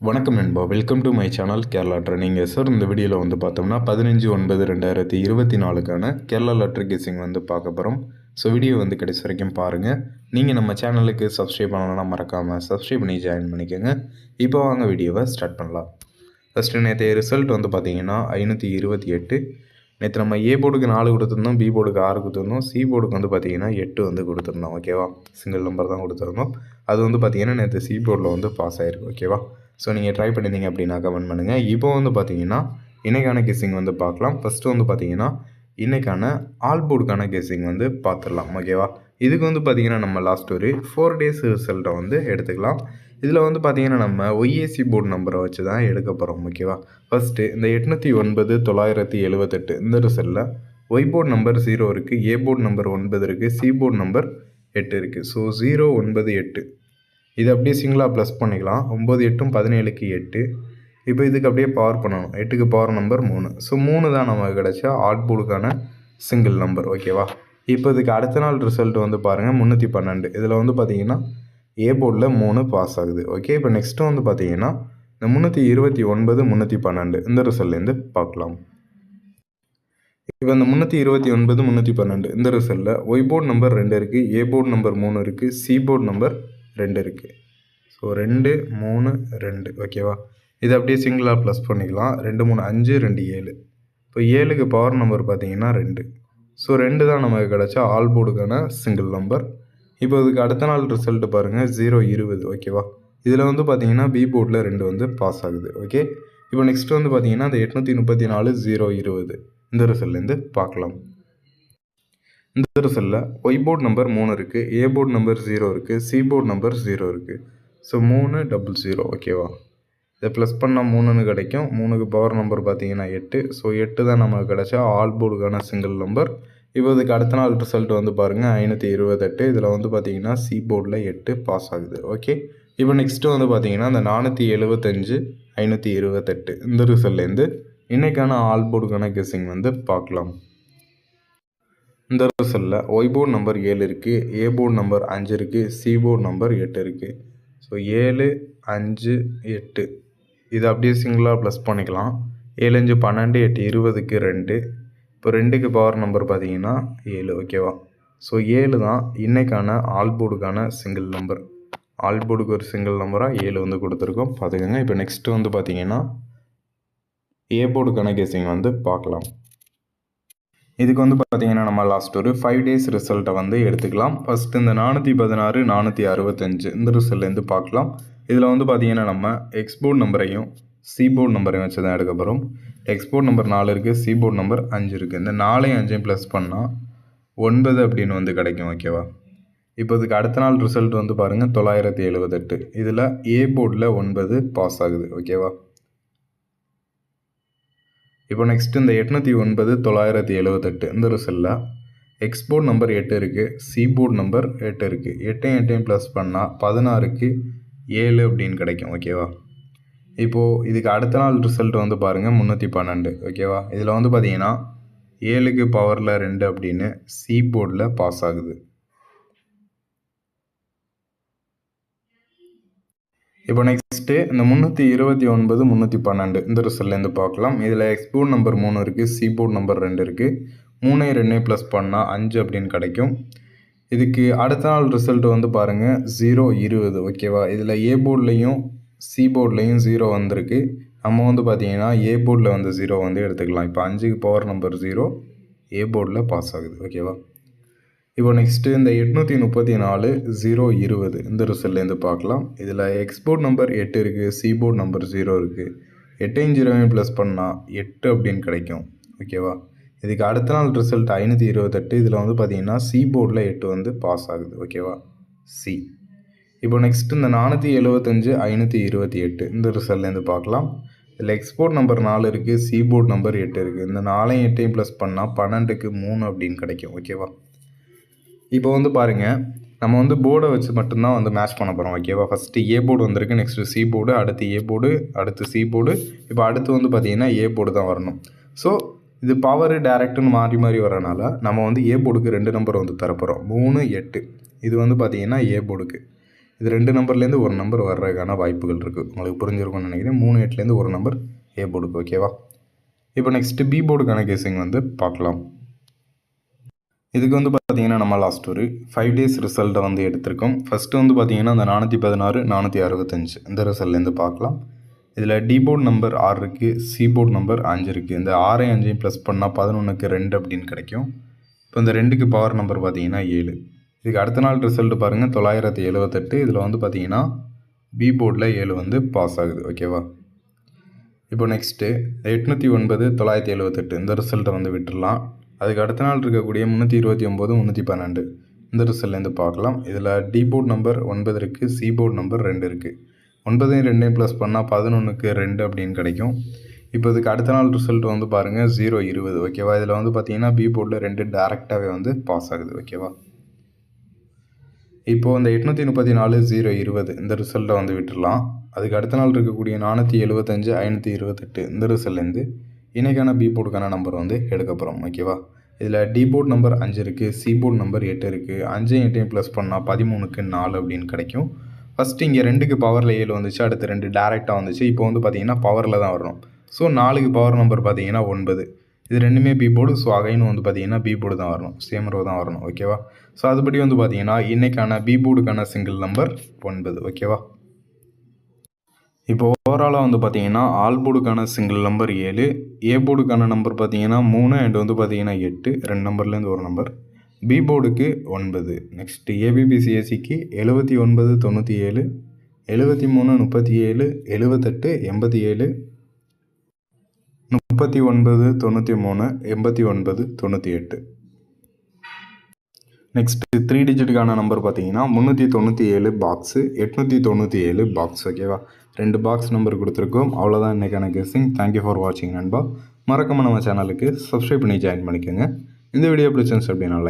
வணக்கம் நண்பா, welcome to my channel Kerala training. Sir இந்த வீடியோவில் வந்து பார்த்தோம்னா 15/9/2024க்கான கேரளா லாட்ரி கெஸ்ஸிங் வந்து பார்க்க போகிறோம். ஸோ வீடியோ வந்து கடைசி வரைக்கும் பாருங்கள். நீங்கள் நம்ம சேனலுக்கு சப்ஸ்கிரைப் பண்ணலாம், மறக்காமல் சப்ஸ்கிரைப் பண்ணி ஜாயின் பண்ணிக்கோங்க. இப்போ வாங்க வீடியோவை ஸ்டார்ட் பண்ணலாம். ஃபஸ்ட்டு நேற்று ரிசல்ட் வந்து பார்த்தீங்கன்னா 528. நேற்று நம்ம ஏ போர்டுக்கு 4 கொடுத்துருந்தோம், பி போர்டுக்கு 6 கொடுத்துருந்தோம், சி போர்டுக்கு வந்து பார்த்தீங்கன்னா 8 வந்து கொடுத்துருந்தோம். ஓகேவா, சிங்கிள் நம்பர் தான் கொடுத்துருந்தோம். அது வந்து பார்த்தீங்கன்னா நேற்று சி போர்டில் வந்து பாஸ் ஆகிருக்கு. ஓகேவா, ஸோ நீங்கள் ட்ரை பண்ணியிருந்தீங்க அப்படின்னா கமெண்ட் பண்ணுங்கள். இப்போ வந்து பார்த்தீங்கன்னா இன்றைக்கான கெஸ்ஸிங் வந்து பார்க்கலாம். ஃபஸ்ட்டு வந்து பார்த்தீங்கன்னா இன்றைக்கான ஆல் போர்டுக்கான கெஸ்ஸிங் வந்து பார்த்துடலாம். ஓகேவா, இதுக்கு வந்து பார்த்தீங்கன்னா நம்ம லாஸ்ட் ஒரு 4 டேஸ் ரிசல்ட்டை வந்து எடுத்துக்கலாம். இதில் வந்து பார்த்தீங்கன்னா நம்ம ஒய்ஏசி போர்டு நம்பரை வச்சு தான் எடுக்க போகிறோம். ஓகேவா, ஃபஸ்ட்டு இந்த 809/978 இந்த ரிசல்ட்டில் ஒய் போர்டு நம்பர் 0 இருக்குது, ஏ போர்டு நம்பர் 9 இருக்குது, சி போர்டு நம்பர் 8 இருக்குது. ஸோ 0, 9, 8 இது அப்படியே சிங்கிளாக ப்ளஸ் பண்ணிக்கலாம். 9, 8ம் 17க்கு 8. இப்போ இதுக்கு அப்படியே பவர் பண்ணணும். 8க்கு பவர் நம்பர் 3. ஸோ 3 தான் நமக்கு கிடச்சா ஆல் போர்டுக்கான சிங்கிள் நம்பர். ஓகேவா, இப்போ இதுக்கு அடுத்த நாள் ரிசல்ட் வந்து பாருங்கள் 312. இதில் வந்து பார்த்தீங்கன்னா ஏ போர்டில் 3 பாஸ் ஆகுது. ஓகே, இப்போ நெக்ஸ்ட்டு வந்து பார்த்தீங்கன்னா இந்த 329, 312 இந்த ரிசல்ட்லேருந்து பார்க்கலாம். இப்போ இந்த 329, 312 இந்த ரிசல்ட்டில் ஒய் போர்டு நம்பர் 2 இருக்குது, ஏ போர்டு நம்பர் 3 இருக்குது, சி போர்டு நம்பர் 2 இருக்குது. ஸோ 2, 3, 2. ஓகேவா, இது அப்படியே சிங்கிளாக ப்ளஸ் பண்ணிக்கலாம். 2, 3, 5, 2, 7. இப்போ 7க்கு பவர் நம்பர் பார்த்தீங்கன்னா 2. ஸோ 2 தான் நமக்கு கிடச்சா ஆல் போர்டுக்கான சிங்கிள் நம்பர். இப்போ இதுக்கு அடுத்த நாள் ரிசல்ட் பாருங்கள் 0, 20. ஓகேவா, இதில் வந்து பார்த்தீங்கன்னா பி போர்டில் 2 வந்து பாஸ் ஆகுது. ஓகே, இப்போ நெக்ஸ்ட் வந்து பார்த்தீங்கன்னா அந்த 834, 0, 20 இந்த ரிசல்ட்லேருந்து பார்க்கலாம். இந்த ரிசல்ட்டில் ஒய் போர்டு நம்பர் 3 இருக்குது, ஏ போர்டு நம்பர் 0 இருக்குது, சி போர்டு நம்பர் 0 இருக்குது. ஸோ 3, 00. ஓகேவா, இதை ப்ளஸ் பண்ணால் 3ன்னு கிடைக்கும். 3க்கு பவர் நம்பர் பார்த்தீங்கன்னா 8. ஸோ 8 தான் நமக்கு கிடச்சா ஆல் போர்டுக்கான சிங்கிள் நம்பர். இப்போ இதுக்கு அடுத்த நாள் ரிசல்ட் வந்து பாருங்கள் 528. இதில் வந்து பார்த்தீங்கன்னா சி போர்டில் 8 பாஸ் ஆகுது. ஓகே, இப்போ நெக்ஸ்ட்டு வந்து பார்த்தீங்கன்னா இந்த 475, 528 இந்த ரிசல்ட்லேருந்து இன்றைக்கான ஆல் போர்டுக்கான கெஸ்ஸிங் வந்து பார்க்கலாம். இந்த ரிசல்ட்டில் ஒய் போர்டு நம்பர் 7 இருக்குது, ஏ போர்டு நம்பர் 5 இருக்குது, சி போர்டு நம்பர் 8 இருக்குது. ஸோ 7, 5, 8 இது அப்படியே சிங்கிளாக ப்ளஸ் பண்ணிக்கலாம். 7, 5, 12, 8, 20க்கு 2. இப்போ 2க்கு பவர் நம்பர் பார்த்தீங்கன்னா 7. ஓகேவா, ஸோ 7 தான் இன்றைக்கான ஆல் போர்டுக்கான சிங்கிள் நம்பர். ஆல் போர்டுக்கு ஒரு சிங்கிள் நம்பராக 7 வந்து கொடுத்துருக்கோம், பார்த்துக்கோங்க. இப்போ நெக்ஸ்ட்டு வந்து பார்த்தீங்கன்னா ஏ போர்டுக்கான கெஸ்ஸிங் வந்து பார்க்கலாம். இதுக்கு வந்து பார்த்தீங்கன்னா நம்ம லாஸ்ட் ஒரு 5 டேஸ் ரிசல்ட்டை வந்து எடுத்துக்கலாம். ஃபஸ்ட்டு இந்த 416, 465 இந்த ரிசல்ட்லேருந்து பார்க்கலாம். இதில் வந்து பார்த்தீங்கன்னா நம்ம எக்ஸ் போர்டு நம்பரையும் சி போர்டு நம்பரையும் வச்சு தான் எடுக்க போகிறோம். எக்ஸ் போர்டு நம்பர் 4 இருக்குது, சி போர்டு நம்பர் 5 இருக்குது. இந்த 4ஐயும் 5ஐயும் ப்ளஸ் பண்ணால் 9 அப்படின்னு வந்து கிடைக்கும். ஓகேவா, இப்போ இதுக்கு அடுத்த நாள் ரிசல்ட் வந்து பாருங்கள் 978. இதில் ஏ போர்டில் 9 பாஸ் ஆகுது. ஓகேவா, இப்போ நெக்ஸ்ட் இந்த 809, 978 இந்த ரிசல்ட்டில் எக்ஸ் போர்டு நம்பர் 8 இருக்குது, சி போர்டு நம்பர் 8 இருக்குது. 8ஐயும் 8ஐயும் ப்ளஸ் பண்ணால் 16க்கு 7 அப்படின்னு கிடைக்கும். ஓகேவா, இப்போது இதுக்கு அடுத்த நாள் ரிசல்ட் வந்து பாருங்கள் 312. ஓகேவா, இதில் வந்து பார்த்தீங்கன்னா 7க்கு பவரில் 2 அப்படின்னு சி போர்டில் பாஸ் ஆகுது. இப்போ நெக்ஸ்ட்டு இந்த 329, 312 இந்த ரிசல்ட்லேருந்து பார்க்கலாம். இதில் எக்ஸ் போர்டு நம்பர் 3 இருக்குது, சி போர்டு நம்பர் 2 இருக்குது. 3ஐயும் 2ஐயும் ப்ளஸ் பண்ணால் 5 அப்படின்னு கிடைக்கும். இதுக்கு அடுத்த நாள் ரிசல்ட் வந்து பாருங்கள் 0, 20. ஓகேவா, இதில் ஏ போர்ட்லேயும் சி போர்ட்லேயும் 0 வந்திருக்கு. நம்ம வந்து பார்த்தீங்கன்னா ஏ போர்டில் வந்து 0 வந்து எடுத்துக்கலாம். இப்போ 5க்கு பவர் நம்பர் 0 ஏ போர்டில் பாஸ் ஆகுது. ஓகேவா, இப்போ நெக்ஸ்ட்டு இந்த 834, 0, 20 இந்த ரிசல்ட்லேருந்து பார்க்கலாம். இதில் எக்ஸ் போர்டு நம்பர் 8 இருக்குது, சி போர்டு நம்பர் 0 இருக்குது. 8ஐயும் 0ஐயும் ப்ளஸ் பண்ணால் 8 அப்படின்னு கிடைக்கும். ஓகேவா, இதுக்கு அடுத்த நாள் ரிசல்ட் 528. இதில் வந்து பார்த்தீங்கன்னா சி போர்டில் 8 வந்து பாஸ் ஆகுது. ஓகேவா, சி. இப்போ நெக்ஸ்ட் இந்த 475, 528 இந்த ரிசல்ட்லேருந்து பார்க்கலாம். இதில் எக்ஸ் போர்டு நம்பர் 4 இருக்குது, சி போர்டு நம்பர் 8 இருக்குது. இந்த 4ஐயும் 8ஐயும் ப்ளஸ் பண்ணால் 12க்கு 3 அப்படின்னு கிடைக்கும். ஓகேவா, இப்போ வந்து பாருங்கள் நம்ம வந்து போர்டை வச்சு மட்டும்தான் வந்து மேட்ச் பண்ண போகிறோம். ஓகேவா, ஃபஸ்ட்டு ஏ போர்டு வந்திருக்கு, நெக்ஸ்ட்டு சி போர்டு, அடுத்து ஏ போர்டு, அடுத்து சி போர்டு. இப்போ அடுத்து வந்து பார்த்திங்கன்னா ஏ போர்டு தான் வரணும். ஸோ இது பவர் டேரெக்டுன்னு மாறி மாறி வரனால நம்ம வந்து ஏ போர்டுக்கு 2 நம்பர் வந்து தரப்போகிறோம். 3, 8 இது வந்து பார்த்திங்கன்னா ஏ போர்டுக்கு. இது 2 நம்பர்லேருந்து ஒரு நம்பர் வர்றதுக்கான வாய்ப்புகள் இருக்குது. உங்களுக்கு புரிஞ்சிருக்கும்னு நினைக்கிறேன். 3 8லேருந்து ஒரு நம்பர் ஏ போர்டுக்கு. ஓகேவா? இப்போ நெக்ஸ்ட்டு பி போர்டுக்கான கெஸ்ஸிங் வந்து பார்க்கலாம். இதுக்கு வந்து பார்த்தீங்கன்னா நம்ம லாஸ்ட் ஒரு 5 டேஸ் ரிசல்ட்டை வந்து எடுத்திருக்கோம். ஃபஸ்ட்டு வந்து பார்த்தீங்கன்னா அந்த 416 465 இந்த ரிசல்ட்லேருந்து பார்க்கலாம். இதில் டி போர்டு நம்பர் 6 இருக்குது, சி போர்டு நம்பர் 5 இருக்குது. இந்த 6ஐயும் 5ஐயும் ப்ளஸ் பண்ணால் 11க்கு 2 அப்படின்னு கிடைக்கும். இப்போ இந்த 2க்கு பவர் நம்பர் பார்த்தீங்கன்னா 7. இதுக்கு அடுத்த நாள் ரிசல்ட் பாருங்கள் 978. இதில் வந்து பார்த்தீங்கன்னா பி போர்டில் 7 வந்து பாஸ் ஆகுது. ஓகேவா? இப்போ நெக்ஸ்ட்டு 809 978 இந்த ரிசல்ட்டை வந்து விட்டுடலாம். அதுக்கு அடுத்த நாள் இருக்கக்கூடிய 329 312 இந்த ரிசல்ட்லேருந்து பார்க்கலாம். இதில் டி போர்டு நம்பர் 9 இருக்குது, சி போர்டு நம்பர் 2 இருக்குது. 9ஐயும் 2ஐயும் ப்ளஸ் பண்ணால் 11க்கு 2 அப்படின்னு கிடைக்கும். இப்போ இதுக்கு அடுத்த நாள் ரிசல்ட் வந்து பாருங்கள் 020. ஓகேவா? இதில் வந்து பார்த்தீங்கன்னா பி போர்டில் 2 டேரெக்டாகவே வந்து பாஸ் ஆகுது. ஓகேவா? இப்போது இந்த 834 020 இந்த ரிசல்ட்டை வந்து விட்டுடலாம். அதுக்கு அடுத்த நாள் இருக்கக்கூடிய 475 528 இந்த ரிசல்ட்லேருந்து இன்றைக்கான பி போர்டுக்கான நம்பர் வந்து எடுக்க போகிறோம். ஓகேவா? இதில் டி போர்டு நம்பர் 5 இருக்குது, சி போர்டு நம்பர் 8 இருக்குது. 5ஐயும் 8ஐயும் ப்ளஸ் பண்ணால் 13க்கு 4 அப்படின்னு கிடைக்கும். ஃபஸ்ட்டு இங்கே 2க்கு பவரில் 7 வந்துச்சு, அடுத்து 2 டேரெக்டாக வந்துச்சு. இப்போ வந்து பார்த்தீங்கன்னா பவரில் தான் வரணும். ஸோ 4க்கு பவர் நம்பர் பார்த்தீங்கன்னா 9. இது ரெண்டுமே பி போர்டு. ஸோ அகைன் வந்து பார்த்தீங்கன்னா பி போர்டு தான் வரணும், சேம் ரோ தான் வரணும். ஓகேவா? ஸோ அதுபடி வந்து பார்த்தீங்கன்னா இன்றைக்கான பி போர்டுக்கான சிங்கிள் நம்பர் 9. ஓகேவா? இப்போ ஓவராலாக வந்து பார்த்தீங்கன்னா ஆல் போர்டுக்கான சிங்கிள் நம்பர் 7, ஏ போர்டுக்கான நம்பர் பார்த்தீங்கன்னா 3 அண்ட் வந்து பார்த்தீங்கன்னா 8 2 நம்பர்லேருந்து ஒரு நம்பர், பி போர்டுக்கு 9, நெக்ஸ்ட்டு ஏபிபிசிஎஸ்சிக்கு 79 97 73 37 78 87 39 93 89 98. நெக்ஸ்ட்டு 3 டிஜிட்டுக்கான நம்பர் பார்த்தீங்கன்னா 397 பாக்ஸு 897 பாக்ஸ். ஓகேவா? 2 பாக்ஸ் நம்பர் கொடுத்துருக்கோம். அவ்வளோதான் இன்றைக்கான கெஸ்ஸிங். தேங்க்யூ ஃபார் வாட்சிங் நண்பா. மறக்காம நம்ம சேனலுக்கு சப்ஸ்கிரைப் பண்ணி ஜாயின் பண்ணிக்கோங்க. இந்த வீடியோ பிடிச்சிருந்துச்சு அப்படின்னா லைக்